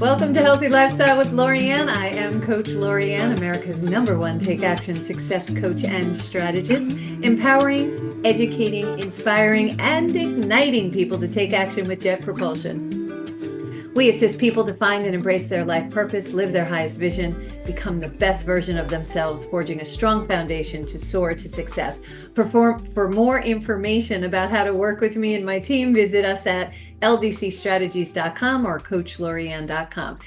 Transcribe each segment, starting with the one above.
Welcome to Healthy Lifestyle with Lorianne. I am Coach Lorianne, America's #1 take action success coach and strategist, empowering, educating, inspiring, and igniting people to take action with jet propulsion. We assist people to find and embrace their life purpose, live their highest vision, become the best version of themselves, forging a strong foundation to soar to success. For more information about how to work with me and my team, visit us at ldcstrategies.com or coachlorianne.com.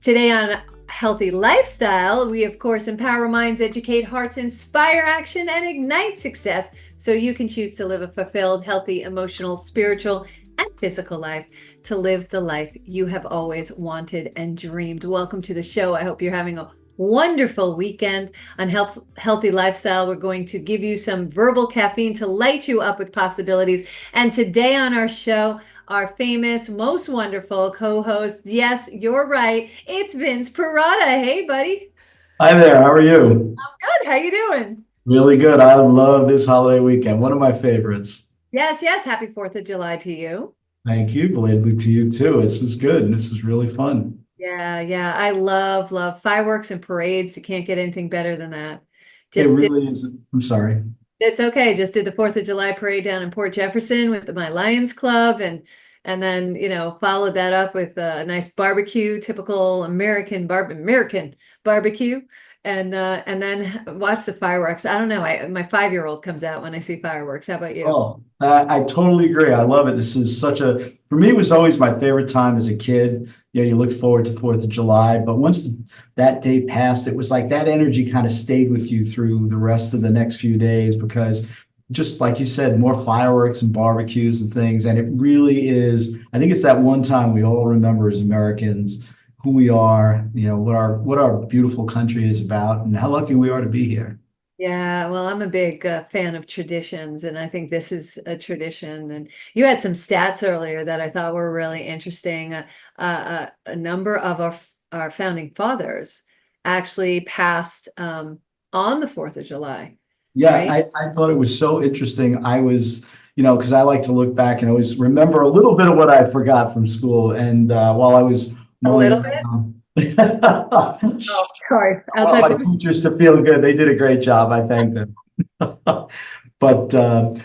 Today on Healthy Lifestyle, we of course empower minds, educate hearts, inspire action, and ignite success so you can choose to live a fulfilled, healthy, emotional, spiritual, and physical life, to live the life you have always wanted and dreamed. Welcome to the show. I hope you're having a wonderful weekend. On Healthy Lifestyle, we're going to give you some verbal caffeine to light you up with possibilities. And today on our show, our famous, most wonderful co-host, yes, you're right, it's Vince Perrotta. Hey, buddy. Hi there, how are you? Good. How you doing? Really good. I love this holiday weekend. One of my favorites. Yes, yes. Happy 4th of July to you. Thank you. Belatedly to you too. This is good. This is really fun. Yeah, yeah. I love fireworks and parades. You can't get anything better than that. It Just did, really is. I'm sorry. it's okay. Just did the 4th of July parade down in Port Jefferson with my Lions Club, and then, followed that up with a nice barbecue, typical American barbecue, and then watch the fireworks. I don't know. My 5-year-old comes out when I see fireworks. How about you? Oh, I totally agree. I love it. This is for me, it was always my favorite time as a kid. You look forward to 4th of July, but once that day passed, it was like that energy kind of stayed with you through the rest of the next few days because just like you said, more fireworks and barbecues and things. And it really is, I think it's that one time we all remember as Americans who we are, what our beautiful country is about and how lucky we are to be here. Yeah, well, I'm a big fan of traditions, and I think this is a tradition. And you had some stats earlier that I thought were really interesting. A number of our founding fathers actually passed on the 4th of July, Yeah, right? I thought it was so interesting. I was, because I like to look back and always remember a little bit of what I forgot from school. And while I was A mulling little bit. around, Oh, sorry. I want Outside my voice. teachers to feel good. They did a great job. I thank them. But the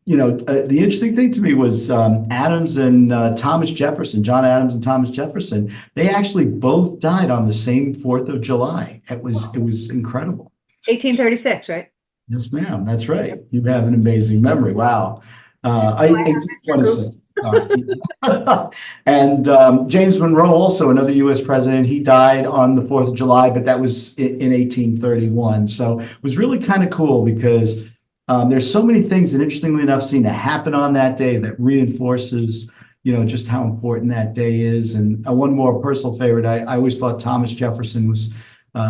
interesting thing to me was Adams and Thomas Jefferson, John Adams and Thomas Jefferson. They actually both died on the same 4th of July. It was incredible. 1836, right? Yes, ma'am. That's right. You have an amazing memory. Wow. I have Mr. Google. 1826. And James Monroe, also another U.S. president, he died on the 4th of July, but that was in 1831. So it was really kind of cool because there's so many things that, interestingly enough, seem to happen on that day that reinforces, just how important that day is. And one more personal favorite, I always thought Thomas Jefferson was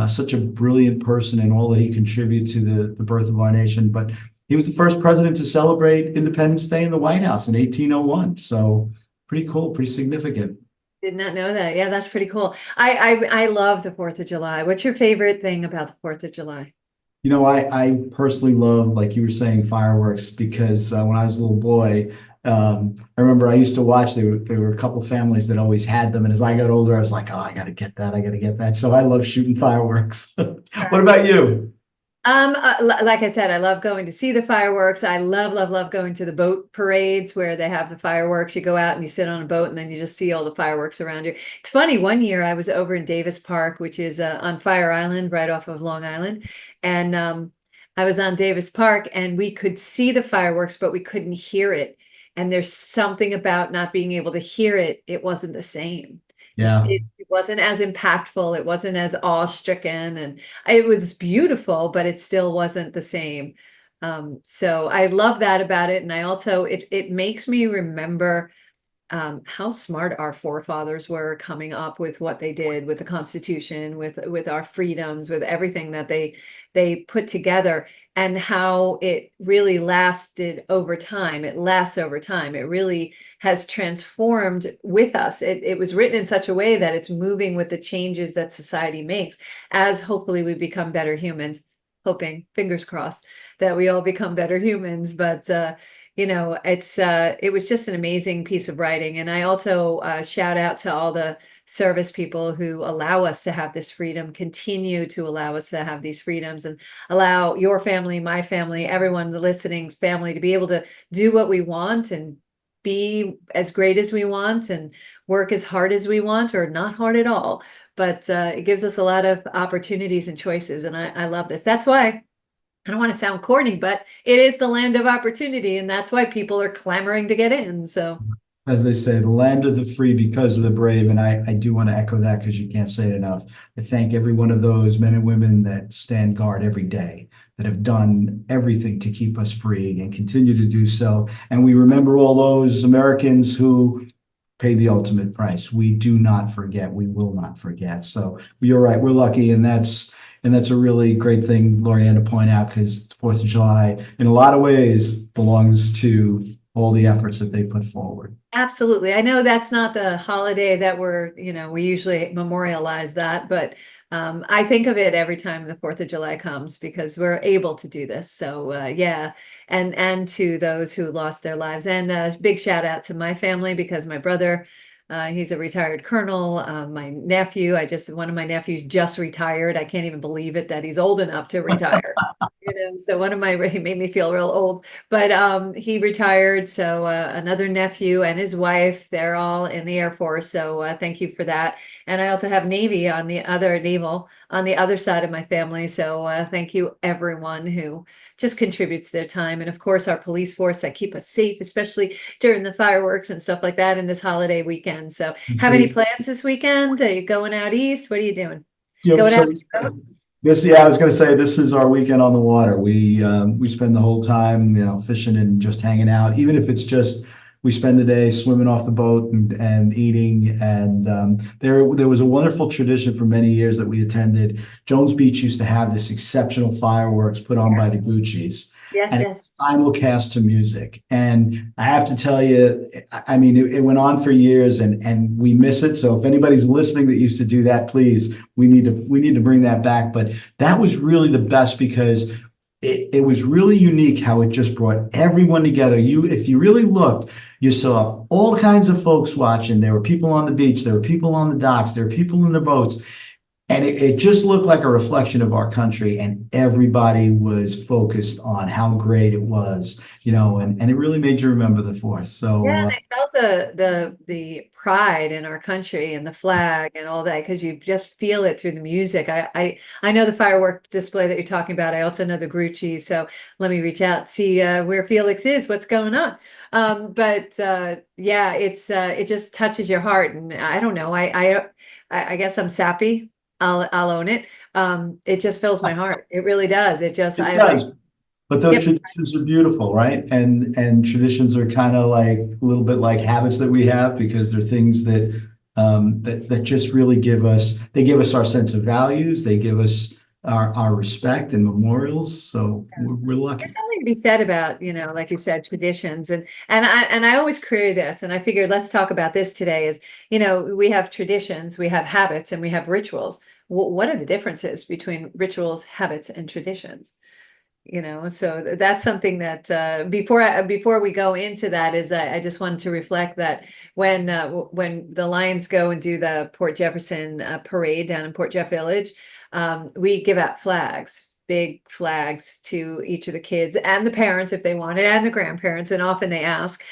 such a brilliant person and all that he contributed to the birth of our nation. But he was the first president to celebrate Independence Day in the White House in 1801. So pretty cool, pretty significant. Did not know that. Yeah, that's pretty cool. I love the 4th of July. What's your favorite thing about the 4th of July? I personally love, like you were saying, fireworks because when I was a little boy, I remember I used to watch, there were a couple of families that always had them. And as I got older, I was like, oh, I got to get that. I got to get that. So I love shooting fireworks. What about you? Like I said, I love going to see the fireworks. I love, love, love going to the boat parades where they have the fireworks. You go out and you sit on a boat and then you just see all the fireworks around you. It's funny, one year I was over in Davis Park, which is on Fire Island, right off of Long Island. And I was on Davis Park and we could see the fireworks, but we couldn't hear it. And there's something about not being able to hear it. It wasn't the same. Yeah. It wasn't as impactful. It wasn't as awe-stricken, and it was beautiful, but it still wasn't the same. So I love that about it. And I also, it makes me remember how smart our forefathers were coming up with what they did with the Constitution, with our freedoms, with everything that they put together, and how it really lasted over time. It lasts over time. It really has transformed with us. It was written in such a way that it's moving with the changes that society makes, as hopefully we become better humans, hoping, fingers crossed, that we all become better humans. But it was just an amazing piece of writing. And I also shout out to all the service people who allow us to have this freedom, continue to allow us to have these freedoms, and allow your family, my family, everyone listening's family to be able to do what we want and be as great as we want and work as hard as we want, or not hard at all. But it gives us a lot of opportunities and choices. And I love this. That's why I don't want to sound corny, but it is the land of opportunity. And that's why people are clamoring to get in. So, As they say, the land of the free because of the brave. And I do want to echo that because you can't say it enough. I thank every one of those men and women that stand guard every day, that have done everything to keep us free and continue to do so. And we remember all those Americans who paid the ultimate price. We do not forget. We will not forget. So you're right. We're lucky, and that's a really great thing, Lorianne, to point out, because the Fourth of July, in a lot of ways, belongs to all the efforts that they put forward. absolutely. I know that's not the holiday that we usually memorialize that, but I think of it every time the 4th of July comes because we're able to do this. So yeah, and to those who lost their lives, and big shout out to my family because my brother, he's a retired colonel. My nephew, one of my nephews just retired. I can't even believe it that he's old enough to retire. So he made me feel real old, but he retired. So another nephew and his wife, they're all in the Air Force. So thank you for that. And I also have Navy on the other naval on the other side of my family. So thank you everyone who just contributes their time. And of course, our police force that keep us safe, especially during the fireworks and stuff like that in this holiday weekend. So have any plans this weekend? Are you going out east? What are you doing? Going out? So I was going to say, this is our weekend on the water. We spend the whole time, fishing and just hanging out, even if it's just we spend the day swimming off the boat and eating. And there was a wonderful tradition for many years that we attended. Jones Beach used to have this exceptional fireworks put on by the Gucci's. Yes, And yes. simulcast to music. And I have to tell you, I mean, it went on for years, and we miss it. So if anybody's listening that used to do that, please, we need to bring that back. But that was really the best because it was really unique how it just brought everyone together. If you really looked, you saw all kinds of folks watching. There were people on the beach, there were people on the docks, there were people in the boats. And it just looked like a reflection of our country, and everybody was focused on how great it was, and it really made you remember the Fourth. Yeah, So and I felt the pride in our country and the flag and all that because you just feel it through the music. I know the firework display that you're talking about. I also know the Grucci, so let me reach out, see where Felix is, what's going on. But yeah, it just touches your heart, and I don't know. I guess I'm sappy. I'll own it. It just fills my heart. It really does. it does. But those Yep. traditions are beautiful, right? And traditions are kind of like a little bit like habits that we have because they're things that just really give us our sense of values. They give us our respect and memorials. So we're lucky. There's something to be said about, like you said, traditions, and I always query this, and I figured let's talk about this today. Is we have traditions, we have habits, and we have rituals. What are the differences between rituals, habits, and traditions? So that's something that before we go into that is I just wanted to reflect that when the Lions go and do the Port Jefferson parade down in Port Jeff Village, we give out flags, big flags to each of the kids and the parents if they want it, and the grandparents, and often they ask.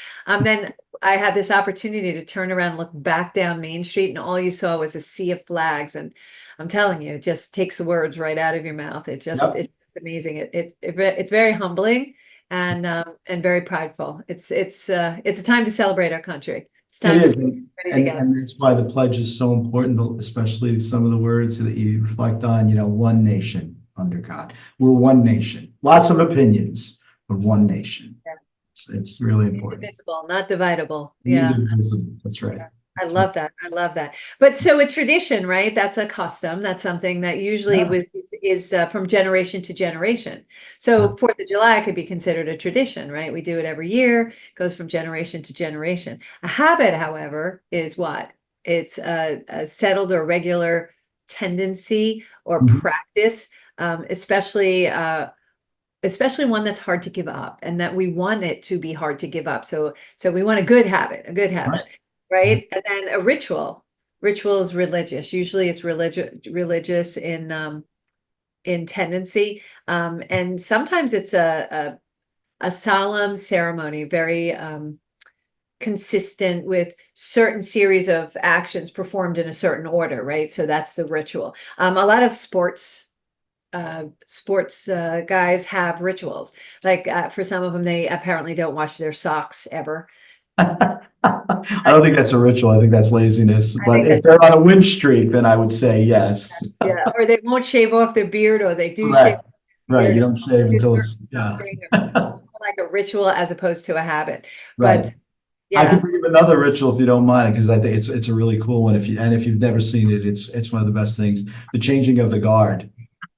Then I had this opportunity to turn around and look back down Main Street, and all you saw was a sea of flags. And I'm telling you, it just takes the words right out of your mouth. Yep. It's amazing. It's very humbling and very prideful. It's a time to celebrate our country. It's It time to is, get ready to and go. and that's why the pledge is so important, especially some of the words that you reflect on, one nation under God. We're one nation. Lots of opinions, but one nation. Yeah. It's really important. Indivisible, not dividable. Yeah. Indivisible. That's right. I love that. I love that. But so a tradition, right? That's a custom. That's something that usually Yeah. is from generation to generation. Yeah. So 4th of July could be considered a tradition, right? We do it every year, goes from generation to generation. A habit, however, is what? It's a settled or regular tendency or Mhm. practice, especially especially one that's hard to give up and that we want it to be hard to give up. So we want a good Right. habit, right? And then a ritual. Ritual is religious. Usually it's religious in tendency. And sometimes it's a solemn ceremony, very consistent with certain series of actions performed in a certain order, right? So that's the ritual. A lot of sports guys have rituals. Like for some of them, they apparently don't wash their socks ever. I I, don't think that's a ritual. I think that's laziness. I But think if that's they're on a win streak, then I would say yes. yeah, or they won't shave off their beard, or they do shave Correct. their Right. beard, You or don't shave do until certain it's, yeah. something. It's more like a ritual as opposed to a habit. But Right. I yeah, can think of another ritual if you don't mind, because I think it's a really cool one. If you've never seen it, it's one of the best things. The changing of the guard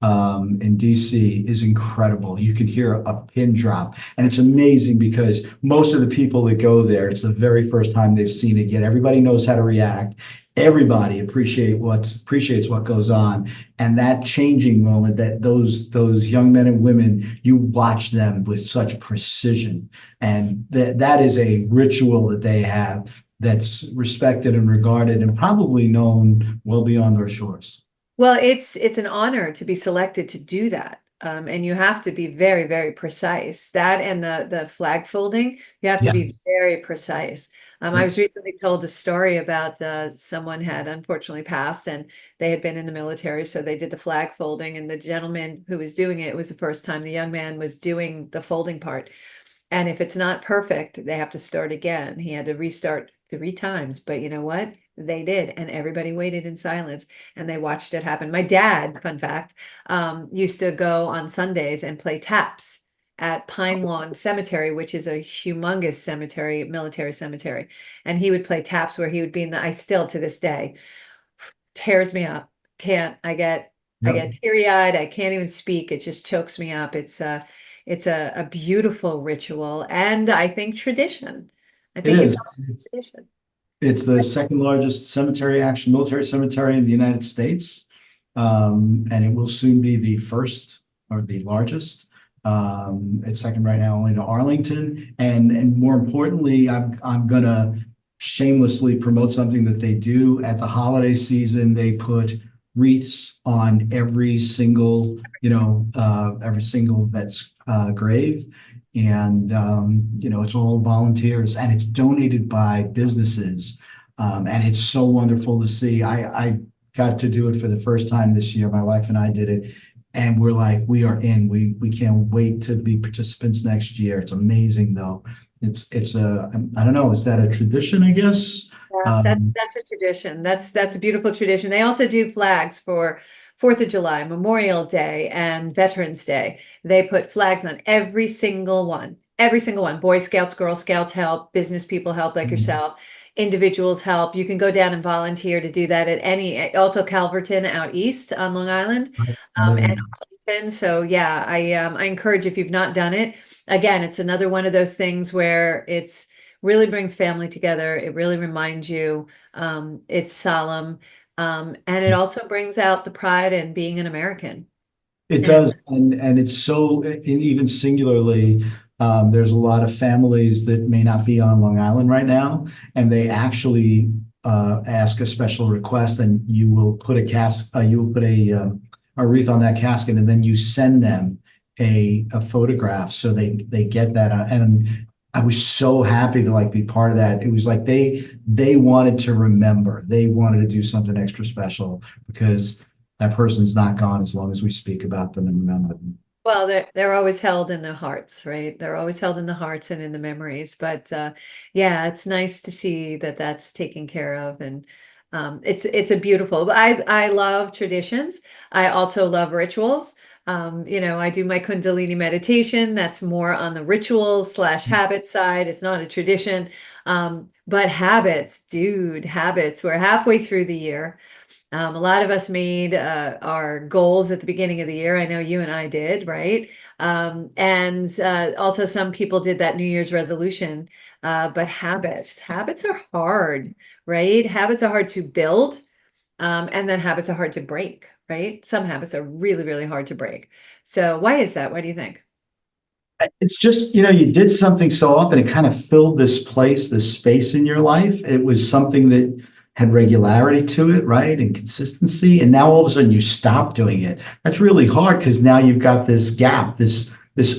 in DC is incredible. You can hear a pin drop, and it's amazing because most of the people that go there, it's the very first time they've seen it. Yet everybody knows how to react. Everybody appreciates what goes on, and that changing moment, that those young men and women, you watch them with such precision, and that is a ritual that they have that's respected and regarded, and probably known well beyond our shores. well, it's an honor to be selected to do that. And you have to be very, very precise. That and the flag folding, you have to be Yes. very precise. I Yep. was recently told a story about someone had unfortunately passed, and they had been in the military, so they did the flag folding, and the gentleman who was doing it, it was the first time the young man was doing the folding part. And if it's not perfect, they have to start again. He had to restart 3 times, but you know what? They did, and everybody waited in silence and they watched it happen. My dad, fun fact, used to go on Sundays and play taps at Pine Lawn Cemetery, which is a humongous cemetery, military cemetery. And he would play taps where he would be in the, I still to this day, tears me up. Can't, I Yep. get teary-eyed. I can't even speak. It just chokes me up. It's a beautiful ritual and I think tradition. I It think it's is. also tradition. It's the second largest cemetery, action military cemetery in the United States. And it will soon be the first or the largest. It's second right now only to Arlington. And more importantly, I'm gonna shamelessly promote something that they do at the holiday season. They put wreaths on every single vet's grave. And it's all volunteers and it's donated by businesses. And it's so wonderful to see. I got to do it for the first time this year. My wife and I did it. And we're like, we are in. We can't wait to be participants next year. It's amazing though. It's a I don't know, is that a tradition, I guess? Yeah, Um, that's a tradition. That's a beautiful tradition. They also do flags for Fourth of July, Memorial Day, and Veterans Day. They put flags on every single one. Every single one. Boy Scouts, Girl Scouts help, business people help like yourself, individuals help. You can go down and volunteer to do that at any, also Calverton out east on Long Island, and Arlington. So yeah, I encourage if you've not done it. Again, it's another one of those things where it's really brings family together. It really reminds you, it's solemn, and it also brings out the pride in being an American. It And does, and it's so, and even singularly, there's a lot of families that may not be on Long Island right now, and they actually ask a special request, and you will put a wreath on that casket, and then you send them a photograph, so they get that, and I was so happy to like be part of that. It was like they wanted to remember, they wanted to do something extra special because that person's not gone as long as we speak about them and remember them. well, they're always held in the hearts, right? They're always held in the hearts and in the memories. But yeah, it's nice to see that that's taken care of, and it's a beautiful. I love traditions. I also love rituals. I do my Kundalini meditation. That's more on the ritual slash habit side. It's not a tradition. But habits, dude, habits. We're halfway through the year. A lot of us made our goals at the beginning of the year. I know you and I did, right? And also some people did that New Year's resolution. But habits are hard, right? Habits are hard to build, and then habits are hard to break, right? Some habits are really, really hard to break. So why is that? Why do you think? It's just, you did something so often, it kind of filled this place, this space in your life. It was something that had regularity to it, right? And consistency. And now all of a sudden you stop doing it. That's really hard because now you've got this gap, this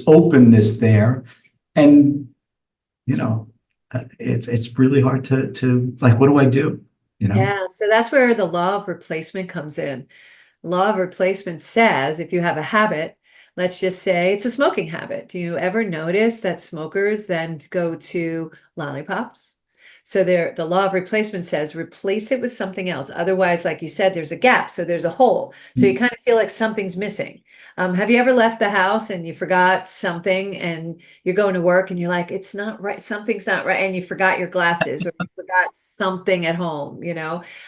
openness there. And, you know, it's really hard to like, what do I do? Yeah, so that's where the law of replacement comes in. Law of replacement says if you have a habit, let's just say it's a smoking habit. Do you ever notice that smokers then go to lollipops? So the law of replacement says replace it with something else. Otherwise, like you said, there's a gap. So there's a hole. So you kind of feel like something's missing. Have you ever left the house and you forgot something and you're going to work and you're like, it's not right, something's not right, and you forgot your glasses or you forgot something at home, you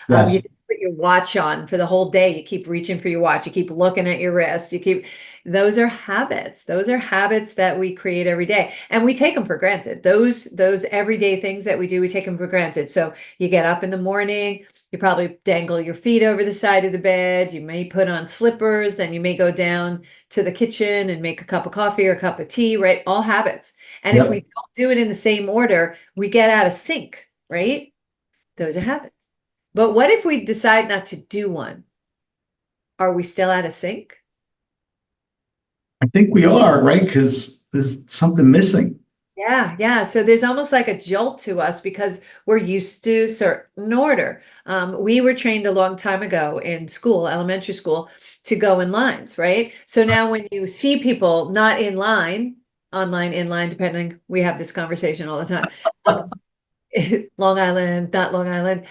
Yes. put your watch on for the whole day. You keep reaching for your watch. You keep looking at your wrist. Those are habits. Those are habits that we create every day. And we take them for granted. Those everyday things that we do, we take them for granted. So you get up in the morning, you probably dangle your feet over the side of the bed. You may put on slippers, then you may go down to the kitchen and make a cup of coffee or a cup of tea, right? All habits. And if we Yep. don't do it in the same order, we get out of sync, right? Those are habits. But what if we decide not to do one? Are we still out of sync? I think we are, right? Because there's something missing. Yeah, yeah. So there's almost like a jolt to us because we're used to certain order. We were trained a long time ago in school, elementary school, to go in lines, right? So now when you see people not in line, online, in line, depending, we have this conversation all the time. Um, Long Island, not Long Island.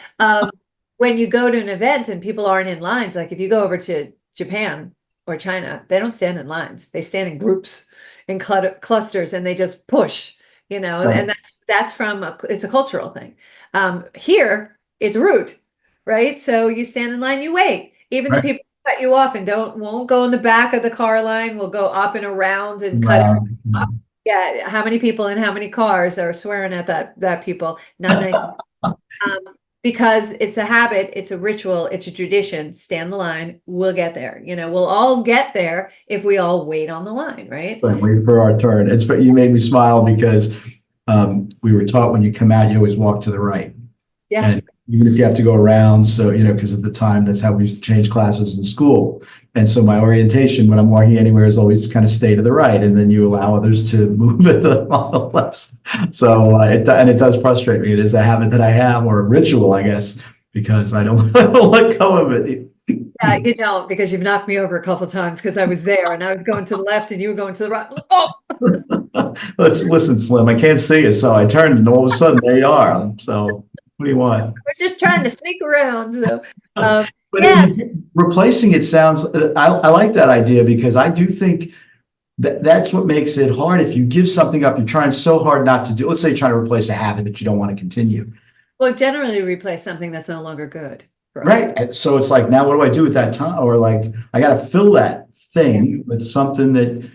When you go to an event and people aren't in lines, like if you go over to Japan or China, they don't stand in lines. They stand in groups, in clusters, and they just push, Right. and that's from it's a cultural thing. Here, it's rude, right? So you stand in line, you wait. Even the Right. people who cut you off and won't go in the back of the car line, will go up and around and cut Wow. off. Yeah, how many people in how many cars are swearing at that people? Not nice. Um, because it's a habit, it's a ritual, it's a tradition. Stand the line, we'll get there. We'll all get there if we all wait on the line, right? But wait for our turn. You made me smile because we were taught when you come out, you always walk to the right. Yeah. And even if you have to go around, so, because at the time, that's how we used to change classes in school. And so my orientation when I'm walking anywhere is always kind of stay to the right. And then you allow others to move on the left. So it does frustrate me. It is a habit that I have, or a ritual, I guess, because I don't, I don't let go of it. Yeah, you don't, because you've knocked me over a couple of times because I was there and I was going to the left and you were going to the right. Oh, Let's listen, Slim. I can't see you, so I turned, and all of a sudden there you are. So what do you want? we're just trying to sneak around. So, But yeah. replacing it sounds, I like that idea because I do think that's what makes it hard. If you give something up, you're trying so hard not to do, let's say you're trying to replace a habit that you don't want to continue. Well, generally replace something that's no longer good for us. Right. And so it's like, now what do I do at that time? Or like, I got to fill that thing with something that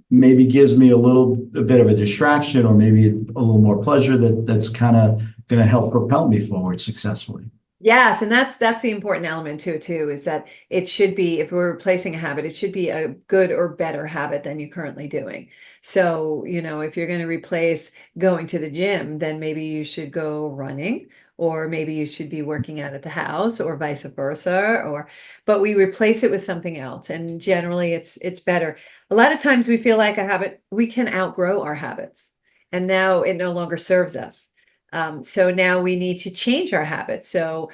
maybe gives me a bit of a distraction, or maybe a little more pleasure that's kind of going to help propel me forward successfully. Yes, and that's the important element to it too, is that it should be, if we're replacing a habit, it should be a good or better habit than you're currently doing. So, if you're going to replace going to the gym, then maybe you should go running, or maybe you should be working out at the house, or vice versa, but we replace it with something else. And generally it's better. A lot of times we feel like a habit, we can outgrow our habits, and now it no longer serves us. So now we need to change our habits. So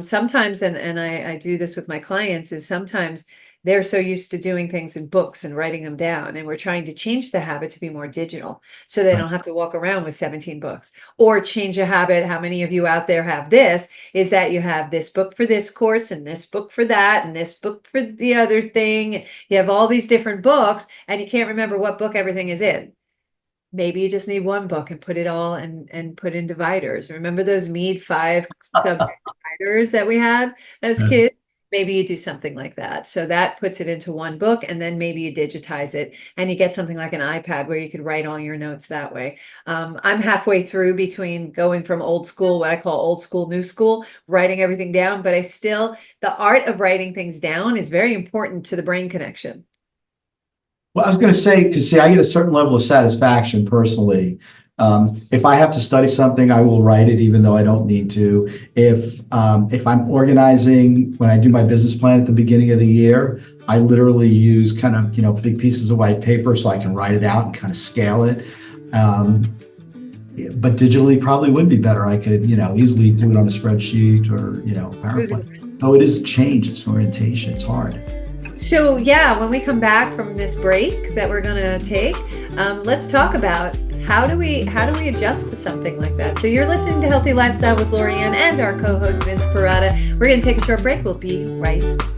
sometimes, and I do this with my clients, is sometimes they're so used to doing things in books and writing them down, and we're trying to change the habit to be more digital, so they Right. don't have to walk around with 17 books. Or change a habit. How many of you out there have this? Is that you have this book for this course, and this book for that, and this book for the other thing. You have all these different books, and you can't remember what book everything is in. Maybe you just need one book and put it all and put in dividers. Remember those Mead 5 subject dividers that we had as Yeah. kids? Maybe you do something like that. So that puts it into one book, and then maybe you digitize it and you get something like an iPad where you could write all your notes that way. I'm halfway through between going from old school, what I call old school, new school, writing everything down, but the art of writing things down is very important to the brain connection. Well, I was going to say, because see, I get a certain level of satisfaction personally. If I have to study something, I will write it, even though I don't need to. If I'm organizing, when I do my business plan at the beginning of the year, I literally use kind of, big pieces of white paper so I can write it out and kind of scale it. Um, but digitally probably would be better. I could, easily do it on a spreadsheet or, PowerPoint. Oh, it is a change. It's orientation. It's hard. So yeah, when we come back from this break that we're gonna take, let's talk about how do we adjust to something like that. So you're listening to Healthy Lifestyle with Lorianne and our co-host Vince Perrotta. We're gonna take a short break. We'll be right back.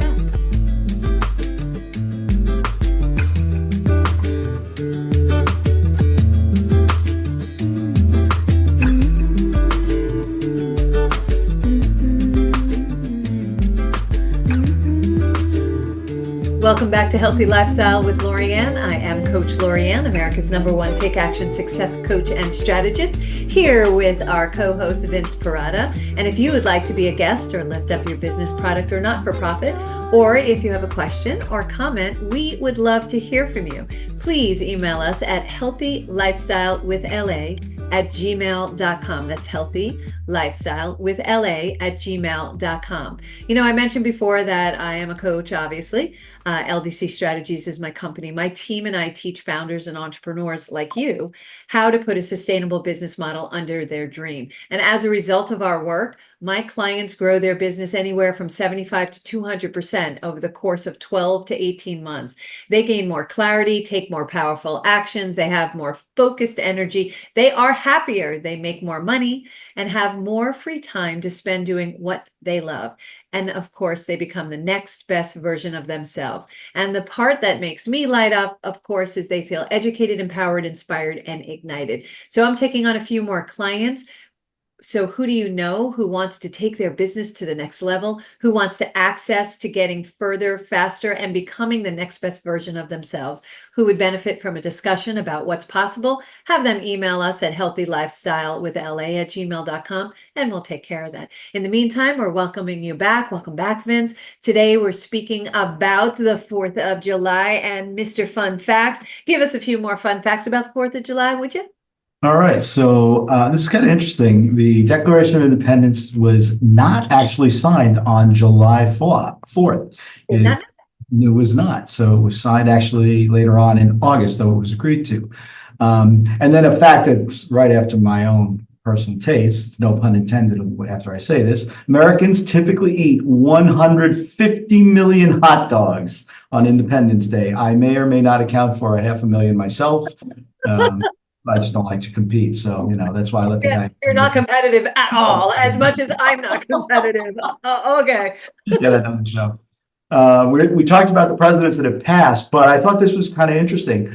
Welcome back to Healthy Lifestyle with Lorianne. I am Coach Lorianne, America's #1 Take Action Success Coach and Strategist, here with our co-host Vince Perrotta. And if you would like to be a guest or lift up your business, product, or not-for-profit, or if you have a question or comment, we would love to hear from you. Please email us at healthylifestylewithla@gmail.com. That's healthylifestylewithla@gmail.com. I mentioned before that I am a coach, obviously. LDC Strategies is my company. My team and I teach founders and entrepreneurs like you how to put a sustainable business model under their dream. And as a result of our work, my clients grow their business anywhere from 75 to 200% over the course of 12 to 18 months. They gain more clarity, take more powerful actions, they have more focused energy, they are happier, they make more money, and have more free time to spend doing what they love. And of course, they become the next best version of themselves. And the part that makes me light up, of course, is they feel educated, empowered, inspired, and ignited. So I'm taking on a few more clients. So who do you know who wants to take their business to the next level, who wants to access to getting further, faster, and becoming the next best version of themselves, who would benefit from a discussion about what's possible? Have them email us at healthylifestylewithla@gmail.com, and we'll take care of that. In the meantime, we're welcoming you back. Welcome back, Vince. Today, we're speaking about the 4th of July and Mr. Fun Facts. Give us a few more fun facts about the 4th of July, would you? All right, so this is kind of interesting. The Declaration of Independence was not actually signed on July 4th. It was not. So it was signed actually later on in August, though it was agreed to. And then a fact that's right after my own personal taste, no pun intended after I say this, Americans typically eat 150 million hot dogs on Independence Day. I may or may not account for 500,000 myself. I just don't like to compete. So, that's why I let the guy. You're not competitive at all, as much as I'm not competitive. Okay. Yeah, that doesn't show. We talked about the presidents that have passed, but I thought this was kind of interesting.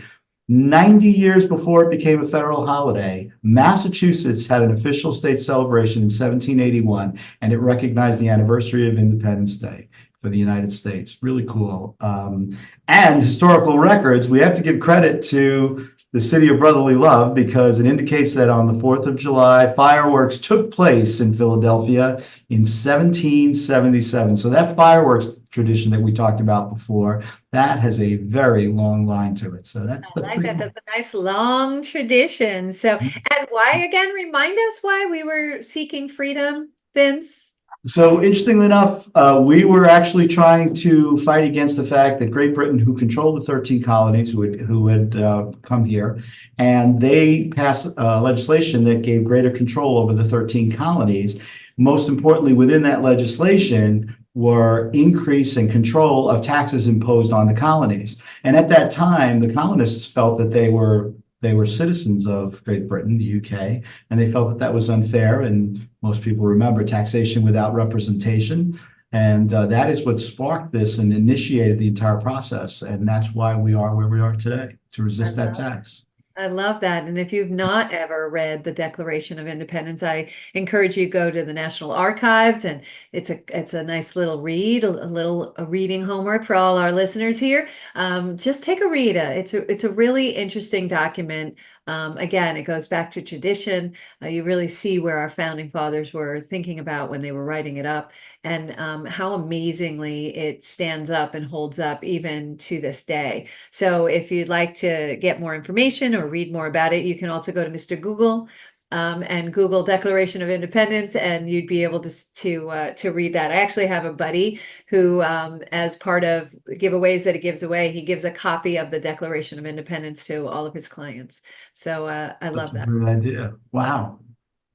90 years before it became a federal holiday, Massachusetts had an official state celebration in 1781, and it recognized the anniversary of Independence Day for the United States. Really cool. And historical records, we have to give credit to the city of brotherly love, because it indicates that on the 4th of July, fireworks took place in Philadelphia in 1777. So that fireworks tradition that we talked about before, that has a very long line to it. So that's like pretty that. cool. That's a nice long tradition. So, and why again? Remind us why we were seeking freedom, Vince. So interestingly enough, we were actually trying to fight against the fact that Great Britain, who controlled the 13 colonies who had come here, and they passed legislation that gave greater control over the 13 colonies. Most importantly, within that legislation were increase and control of taxes imposed on the colonies. And at that time, the colonists felt that they were citizens of Great Britain, the UK, and they felt that that was unfair. And most people remember taxation without representation. And that is what sparked this and initiated the entire process. And that's why we are where we are today, to resist that tax. I love that. And if you've not ever read the Declaration of Independence, I encourage you to go to the National Archives, and it's a nice little read, a reading homework for all our listeners here. Just take a read. It's a really interesting document Again, it goes back to tradition. You really see where our founding fathers were thinking about when they were writing it up, and how amazingly it stands up and holds up even to this day. So if you'd like to get more information or read more about it, you can also go to Mr. Google, and Google Declaration of Independence, and you'd be able to read that. I actually have a buddy who, as part of giveaways that he gives away, he gives a copy of the Declaration of Independence to all of his clients. So I Such love a that. great idea. Wow.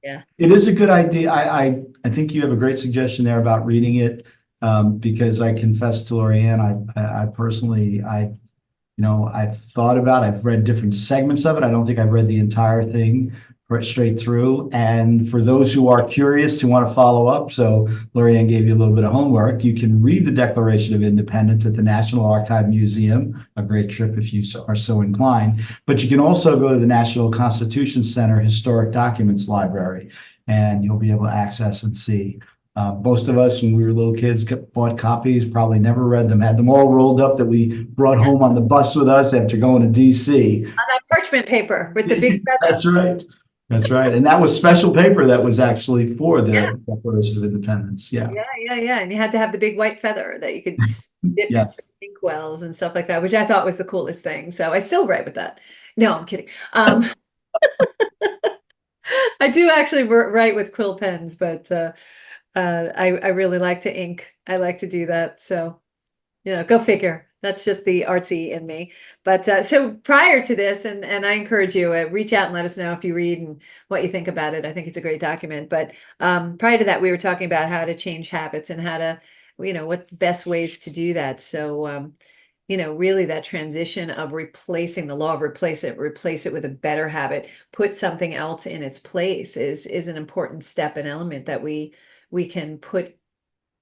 Yeah. It is a good idea. I think you have a great suggestion there about reading it, because I confess to Lorianne, I personally, I've thought about, I've read different segments of it. I don't think I've read the entire thing straight through. And for those who are curious, who want to follow up, so Lorianne gave you a little bit of homework. You can read the Declaration of Independence at the National Archive Museum, a great trip if you are so inclined. But you can also go to the National Constitution Center Historic Documents Library, and you'll be able to access and see. Most of us, when we were little kids, bought copies, probably never read them, had them all rolled up that we brought home on the bus with us after going to DC. On that parchment paper with the big feather. That's right. That's right. And that was special paper that was actually for Yeah. the Declaration of Independence. Yeah. Yeah. And you had to have the big white feather that you could dip in Yes. inkwells and stuff like that, which I thought was the coolest thing. So I still write with that. No, I'm kidding. I do actually write with quill pens, but I really like to ink. I like to do that. So, go figure. That's just the artsy in me. But so prior to this, and I encourage you, reach out and let us know if you read and what you think about it. I think it's a great document. But prior to that, we were talking about how to change habits and how to, what's the best ways to do that. So, really that transition of replacing the law of replace it with a better habit, put something else in its place is an important step and element that we can put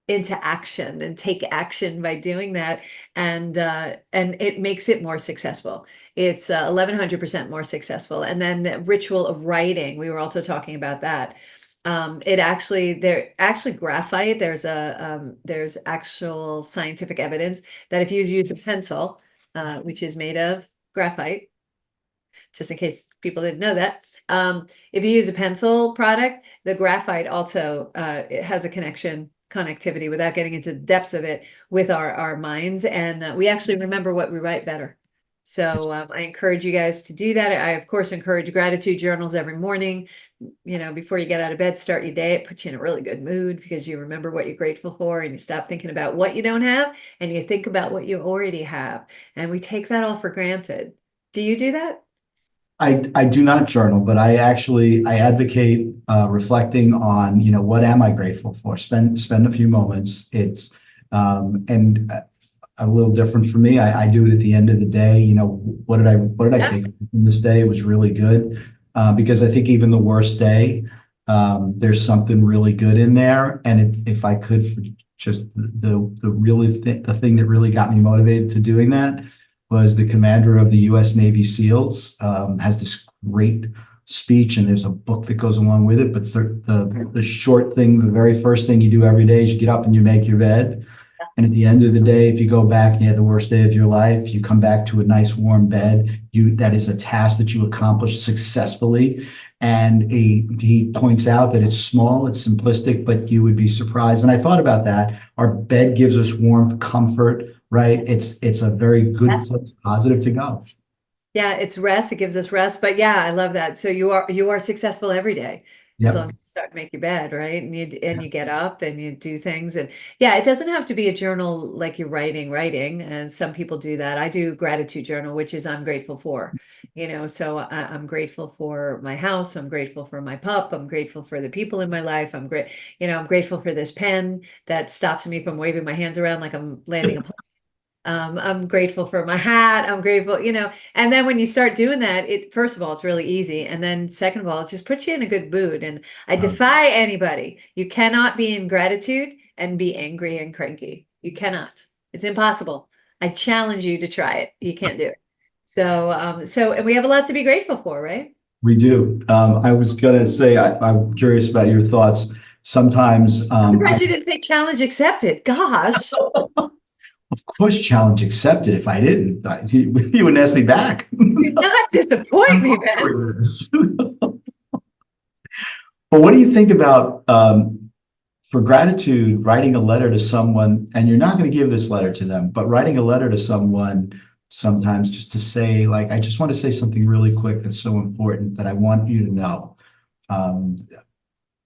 into action and take action by doing that, and it makes it more successful. It's 1100% more successful. And then the ritual of writing, we were also talking about that. Graphite, there's actual scientific evidence that if you use a pencil, which is made of graphite, just in case people didn't know that, if you use a pencil product, the graphite also it has a connectivity, without getting into the depths of it, with our minds, and we actually remember what we write better. So I encourage you guys to do that. I of course encourage gratitude journals every morning. Before you get out of bed, start your day. It puts you in a really good mood because you remember what you're grateful for, and you stop thinking about what you don't have, and you think about what you already have. And we take that all for granted. Do you do that? I do not journal, but I advocate reflecting on, what am I grateful for? Spend a few moments. It's and a little different for me. I do it at the end of the day. What did I take from this day? It was really good, because I think even the worst day, there's something really good in there. And if I could, for just the thing that really got me motivated to doing that was the commander of the U.S. Navy SEALs, has this great speech, and there's a book that goes along with it. But the short thing, the very first thing you do every day is you get up and you make your bed. And at the end of the day, if you go back and you had the worst day of your life, you come back to a nice warm bed. That is a task that you accomplished successfully. And he points out that it's small, it's simplistic, but you would be surprised. And I thought about that. Our bed gives us warmth, comfort, right? It's a very good place, positive to go. Yeah, it's rest. It gives us rest. But yeah, I love that. So you are successful every day. As long as you start to make your bed, right? And you get up and you do things. And yeah, it doesn't have to be a journal like you're writing. And some people do that. I do gratitude journal, which is I'm grateful for, so I'm grateful for my house. I'm grateful for my pup. I'm grateful for the people in my life. I'm grateful for this pen that stops me from waving my hands around like I'm landing a plane. I'm grateful for my hat. I'm grateful, and then when you start doing that, first of all, it's really easy. And then second of all, it just puts you in a good mood. And I defy anybody. You cannot be in gratitude and be angry and cranky. You cannot. It's impossible. I challenge you to try it. You can't do it. So, and we have a lot to be grateful for, right? We do. I was going to say, I'm curious about your thoughts. Sometimes, I'm surprised you didn't say challenge accepted. Gosh. Of course, challenge accepted. If I didn't, you wouldn't ask me back. Do not disappoint I'm me, up for Vince. this. But what do you think about for gratitude, writing a letter to someone, and you're not going to give this letter to them, but writing a letter to someone sometimes just to say, like, I just want to say something really quick that's so important that I want you to know. Um,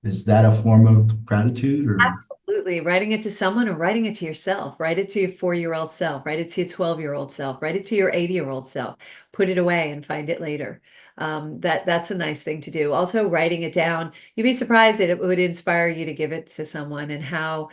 is that a form of gratitude or? Absolutely. Writing it to someone or writing it to yourself. Write it to your 4-year-old self. Write it to your 12-year-old self. Write it to your 80-year-old self. Put it away and find it later. That's a nice thing to do. Also, writing it down. You'd be surprised that it would inspire you to give it to someone and how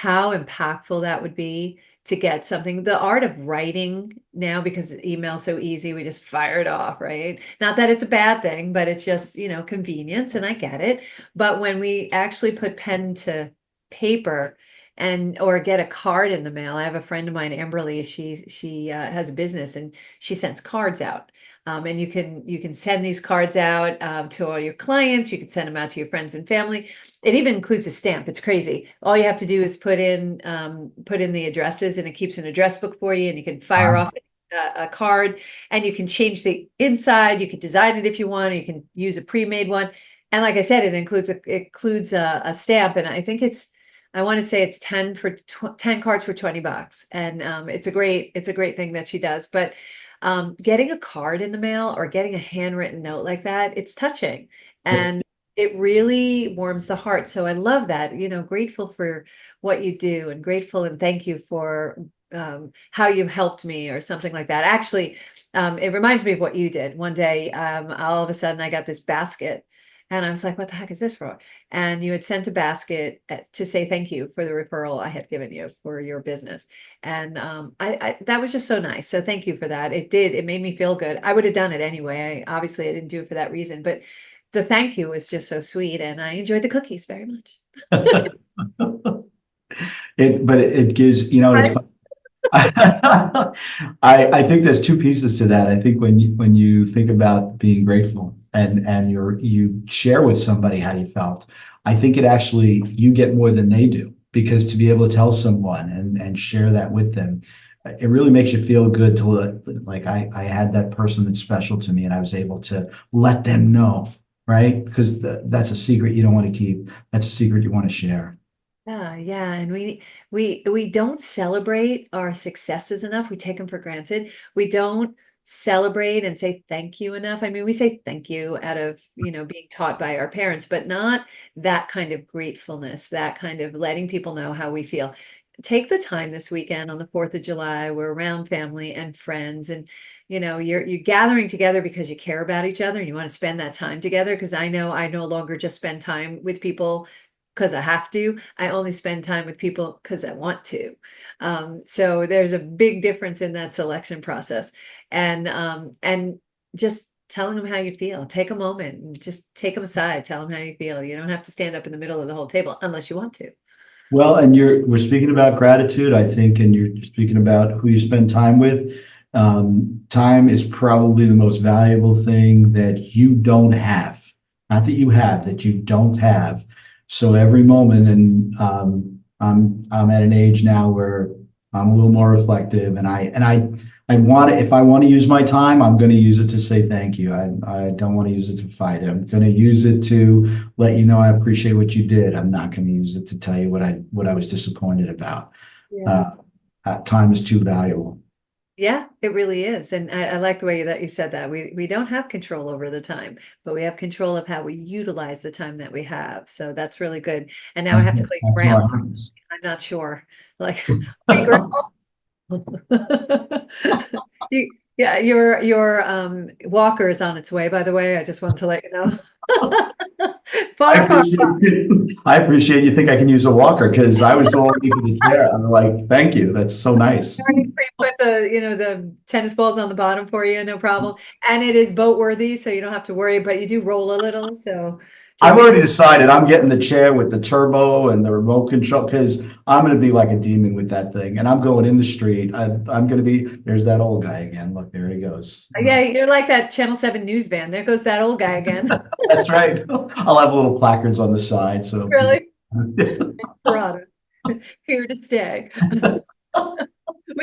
impactful that would be to get something. The art of writing now, because email's so easy, we just fire it off, right? Not that it's a bad thing, but it's just, convenience, and I get it. But when we actually put pen to paper and or get a card in the mail, I have a friend of mine, Amberly. She has a business and she sends cards out. And you can send these cards out to all your clients. You can send them out to your friends and family. It even includes a stamp. It's crazy. All you have to do is put in the addresses, and it keeps an address book for you. And you can fire off a card, and you can change the inside. You can design it if you want. Or you can use a pre-made one. And like I said, it includes a stamp, and I want to say it's 10 cards for $20, and it's a great thing that she does. But getting a card in the mail or getting a handwritten note like that, it's touching, and it really warms the heart. So I love that. Grateful for what you do, and grateful and thank you for how you helped me or something like that. Actually, it reminds me of what you did one day. All of a sudden, I got this basket. And I was like, what the heck is this for? And you had sent a basket to say thank you for the referral I had given you for your business. And I that was just so nice. So thank you for that. It made me feel good. I would have done it anyway. Obviously, I didn't do it for that reason, but the thank you was just so sweet. And I enjoyed the cookies very much. But it gives, it's Right. fun. I think there's two pieces to that. I think when you think about being grateful and you share with somebody how you felt, I think it actually you get more than they do because to be able to tell someone and share that with them, it really makes you feel good to like I had that person that's special to me and I was able to let them know, right? Because that's a secret you don't want to keep. That's a secret you want to share. Yeah, yeah, and we don't celebrate our successes enough. We take them for granted. We don't celebrate and say thank you enough. I mean, we say thank you out of, being taught by our parents, but not that kind of gratefulness, that kind of letting people know how we feel. Take the time this weekend on the 4th of July. We're around family and friends, and you're gathering together because you care about each other and you want to spend that time together. Because I know I no longer just spend time with people because I have to. I only spend time with people because I want to. So there's a big difference in that selection process, and just telling them how you feel. Take a moment and just take them aside. Tell them how you feel. You don't have to stand up in the middle of the whole table unless you want to. Well, and we're speaking about gratitude, I think, and you're speaking about who you spend time with. Time is probably the most valuable thing that you don't have. Not that you have, that you don't have. So every moment, and I'm at an age now where I'm a little more reflective, and I want to, if I want to use my time, I'm going to use it to say thank you. I don't want to use it to fight. I'm going to use it to let you know I appreciate what you did. I'm not going to use it to tell you what I was disappointed about. Yeah. Uh, Time is too valuable. Yeah, it really is. And I like the way that you said that. We don't have control over the time, but we have control of how we utilize the time that we have. So that's really good. And now I have to call you That's what Gramps. happens. I'm not sure. Like, hey, Gramps. Yeah, your walker is on its way, by the way. I just want to let you know. I Far, far. appreciate I appreciate you think I can use a walker because I was all ready for the chair. I'm like, thank you. That's so nice. Put the tennis balls on the bottom for you, no problem. And it is boat worthy, so you don't have to worry, but you do roll a little, so just I've make already decided I'm getting the chair with the turbo and the remote control because I'm going to be like a demon with that thing. And I'm going in the street. I'm going to be, there's that old guy again. Look, there he goes. yeah, you're like that Channel 7 news van. There goes that old guy again. That's right. I'll have little placards on the side so people. Really? Perrotta, here to stay.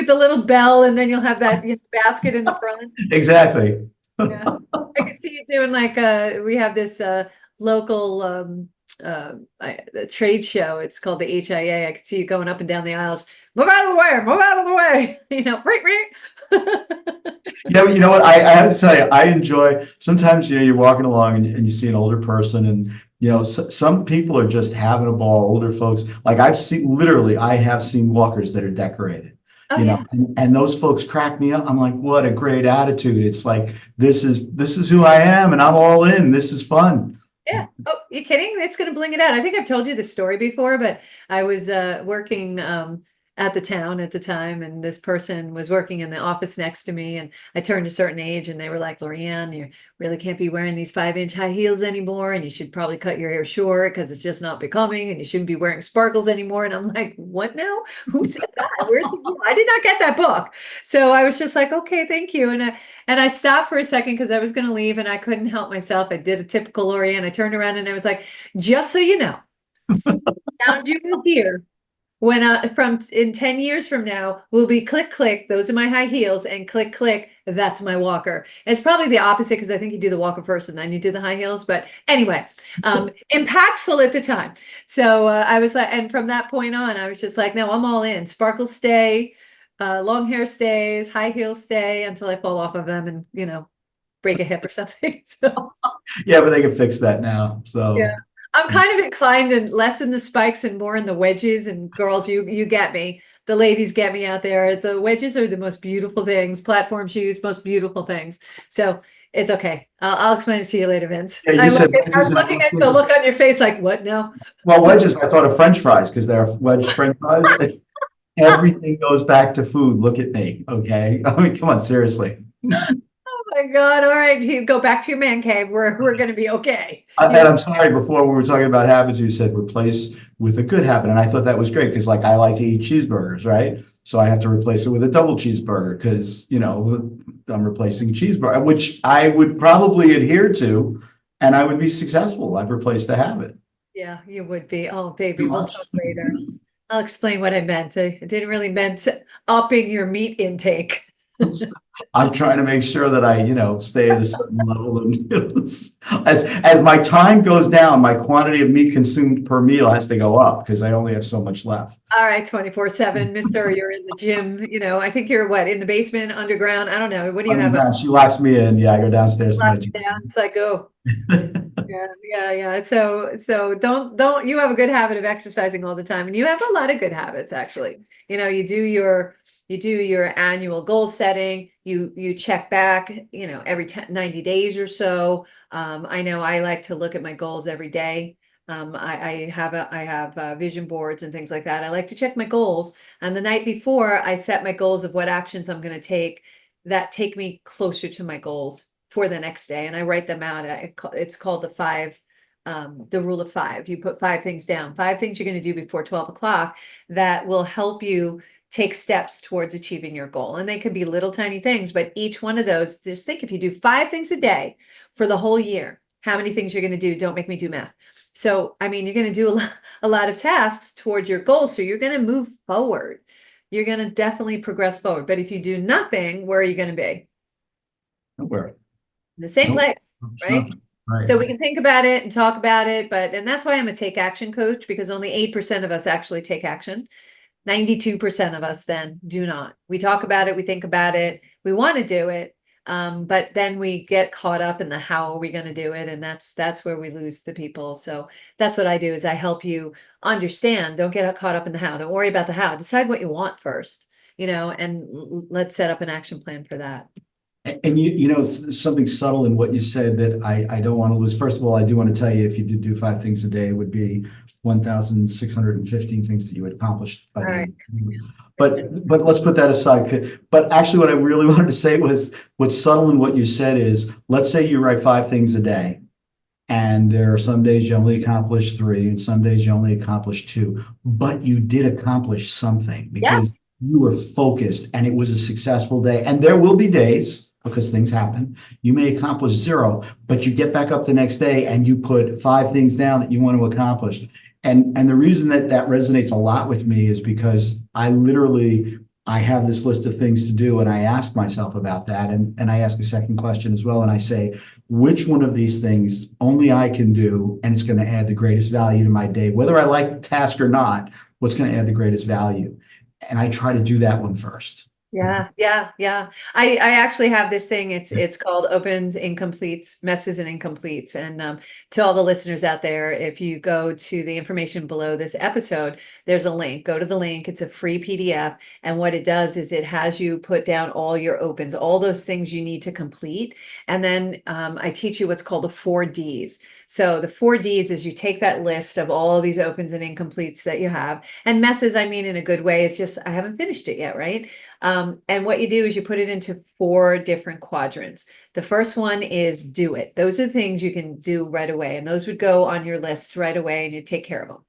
with the little bell, and then you'll have that basket in the front. Exactly. Yeah, I could see you doing like we have this local trade show. It's called the HIA. I could see you going up and down the aisles. Move out of the way! Move out of the way! Right. Yeah, but you know what? I have to tell you, I enjoy sometimes, you're walking along and you see an older person and, some people are just having a ball, older folks. Like I have seen walkers that are decorated, Oh yeah. and those folks crack me up. I'm like, what a great attitude. It's like, this is who I am and I'm all in. This is fun. Yeah. Oh, you kidding? It's going to bling it out. I think I've told you this story before, but I was working at the town at the time, and this person was working in the office next to me, and I turned a certain age, and they were like, "Lorianne, you really can't be wearing these 5-inch high heels anymore, and you should probably cut your hair short because it's just not becoming, and you shouldn't be wearing sparkles anymore." And I'm like, "What now? Who said that? I did not get that book." So I was just like, "Okay, thank you." And I stopped for a second because I was going to leave and I couldn't help myself. I did a typical Lorianne. I turned around and I was like, just so you know, sound you will hear when from in 10 years from now will be click, click. Those are my high heels, and click, click. That's my walker. And it's probably the opposite because I think you do the walker first and then you do the high heels. But anyway, impactful at the time. So I was like, and from that point on, I was just like, no, I'm all in. Sparkles stay. Long hair stays, high heels stay until I fall off of them and, break a hip or something. So Yeah, but they can fix that now. yeah, So I'm kind of inclined in less in the spikes and more in the wedges. And girls, you get me. The ladies get me out there. The wedges are the most beautiful things. Platform shoes, most beautiful things. So it's okay. I'll explain it to you later, Vince. yeah, I you said I'm looking at the look on your face like, what now? well, wedges, I thought of French fries because they're wedge French fries. Everything goes back to food. Look at me. Okay. I mean, come on, seriously. Oh my God. All right. You go back to your man cave. We're going to be okay. And I'm sorry, before we were talking about habits, you said replace with a good habit. And I thought that was great because, like, I like to eat cheeseburgers, right? So I have to replace it with a double cheeseburger because, I'm replacing a cheeseburger, which I would probably adhere to and I would be successful. I've replaced the habit. Yeah, you would be. Oh, baby, we'll talk later. I'll explain what I meant. I didn't really meant upping your meat intake. I'm trying to make sure that I, stay at a certain level of as my time goes down, my quantity of meat consumed per meal has to go up because I only have so much left. All right, 24/7, Mister. You're in the gym. I think you're what, in the basement, underground. I don't know. What do you have? She locks me in. Yeah, I go downstairs to my gym. Down. It's like, go. Yeah. So don't you have a good habit of exercising all the time, and you have a lot of good habits actually. You do your annual goal setting. You check back, every 90 days or so. I know I like to look at my goals every day. I have vision boards and things like that. I like to check my goals, and the night before I set my goals of what actions I'm going to take that take me closer to my goals for the next day, and I write them out. It's called the rule of 5. You put 5 things down, 5 things you're going to do before 12 o'clock that will help you take steps towards achieving your goal. And they could be little tiny things, but each one of those, just think if you do 5 things a day for the whole year, how many things you're going to do. Don't make me do math. So, I mean, you're going to do a lot of tasks towards your goal. So you're going to move forward. You're going to definitely progress forward. But if you do nothing, where are you going to be? Nowhere. In the same place, right? Right. So we can think about it and talk about it, and that's why I'm a take action coach, because only 8% of us actually take action. 92% of us then do not. We talk about it, we think about it, we want to do it, but then we get caught up in the how are we going to do it, and that's where we lose the people. So that's what I do, is I help you understand. Don't get caught up in the how. Don't worry about the how. Decide what you want first, and let's set up an action plan for that. And something subtle in what you said that I don't want to lose. First of all, I do want to tell you, if you did do 5 things a day, it would be 1,615 things that you would accomplish by the end. But let's put that aside. But actually, what I really wanted to say was, what's subtle in what you said is, let's say you write 5 things a day, and there are some days you only accomplish 3, and some days you only accomplish 2, but you did accomplish something because you were focused and it was a successful day. And there will be days, because things happen, you may accomplish 0, but you get back up the next day and you put 5 things down that you want to accomplish. And the reason that resonates a lot with me is because I literally I have this list of things to do, and I ask myself about that. And I ask a second question as well. And I say, which one of these things only I can do, and it's going to add the greatest value to my day, whether I like the task or not, what's going to add the greatest value? And I try to do that one first. Yeah, yeah, yeah. I actually have this thing. It's called opens, incompletes, messes, and incompletes. And to all the listeners out there, if you go to the information below this episode, there's a link. Go to the link. It's a free PDF. And what it does is it has you put down all your opens, all those things you need to complete. And then I teach you what's called the 4 Ds. So the 4 Ds is you take that list of all of these opens and incompletes that you have, and messes, I mean, in a good way. It's just, I haven't finished it yet, right? And what you do is you put it into 4 different quadrants. The first one is do it. Those are the things you can do right away. And those would go on your list right away, and you take care of them.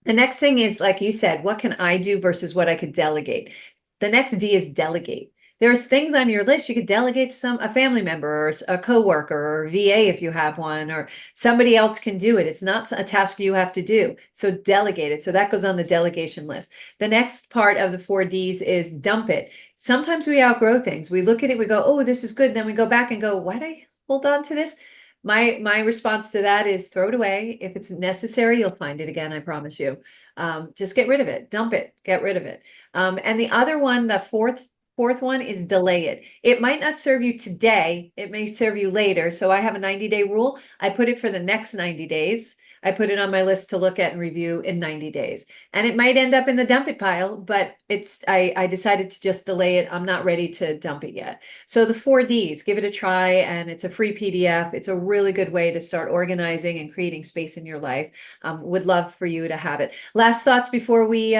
The next thing is, like you said, what can I do versus what I could delegate? The next D is delegate. There's things on your list you could delegate to a family member or a coworker or VA if you have one, or somebody else can do it. It's not a task you have to do. So delegate it. So that goes on the delegation list. The next part of the 4 Ds is dump it. Sometimes we outgrow things. We look at it, we go, oh, this is good. Then we go back and go, why did I hold on to this? My response to that is throw it away. If it's necessary, you'll find it again, I promise you. Just get rid of it, dump it, get rid of it. And the other one, the fourth one is delay it. It might not serve you today. It may serve you later. So I have a 90-day rule. I put it for the next 90 days. I put it on my list to look at and review in 90 days. And it might end up in the dump it pile, but I decided to just delay it. I'm not ready to dump it yet. So the 4 Ds, give it a try, and it's a free PDF. It's a really good way to start organizing and creating space in your life. Would love for you to have it. Last thoughts before we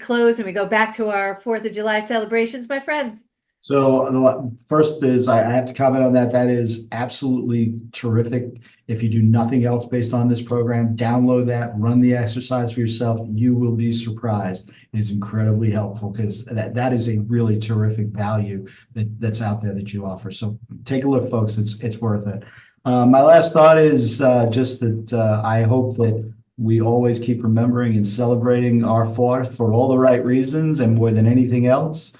close and we go back to our 4th of July celebrations, my friends. So the first is I have to comment on that. That is absolutely terrific. If you do nothing else based on this program, download that, run the exercise for yourself. You will be surprised. It is incredibly helpful because that is a really terrific value that's out there that you offer. So take a look, folks. It's worth it. My last thought is just that I hope that we always keep remembering and celebrating our 4th for all the right reasons, and more than anything else,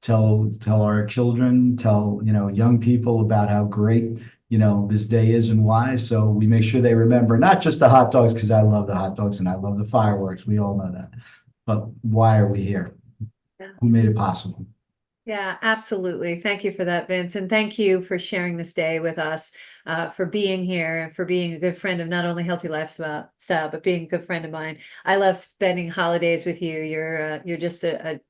tell our children, tell young people about how great this day is and why. So we make sure they remember not just the hot dogs, because I love the hot dogs and I love the fireworks. We all know that. But why are we here? Yeah. Who made it possible? Yeah, absolutely. Thank you for that, Vince. And thank you for sharing this day with us, for being here, and for being a good friend of not only Healthy Lifestyle, but being a good friend of mine. I love spending holidays with you. You're just a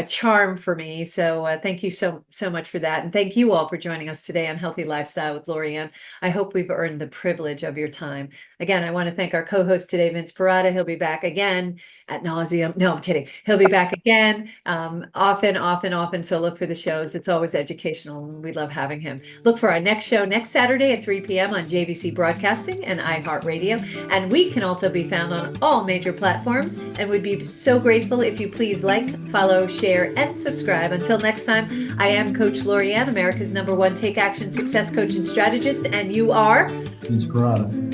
charm for me. So thank you so much for that. And thank you all for joining us today on Healthy Lifestyle with Lorianne. I hope we've earned the privilege of your time. Again, I want to thank our co-host today, Vince Perrotta. He'll be back again ad nauseum. No, I'm kidding. He'll be back again often. So look for the shows. It's always educational, and we love having him. Look for our next show next Saturday at 3 p.m. on JVC Broadcasting and iHeartRadio. And we can also be found on all major platforms, and we'd be so grateful if you please like, follow, share, and subscribe. Until next time, I am Coach Lorianne, America's #1 Take Action Success Coach and Strategist, and you are Vince Perrotta,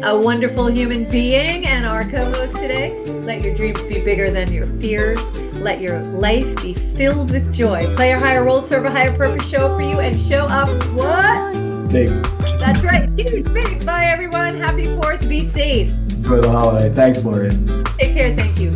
a wonderful human being and our co-host today. Let your dreams be bigger than your fears. Let your life be filled with joy. Play a higher role, serve a higher purpose, show up for you, and show up what? big. That's right. Huge, big. Bye, everyone. Happy 4th. Be safe. Enjoy the holiday. Thanks, Lorianne. Take care. Thank you.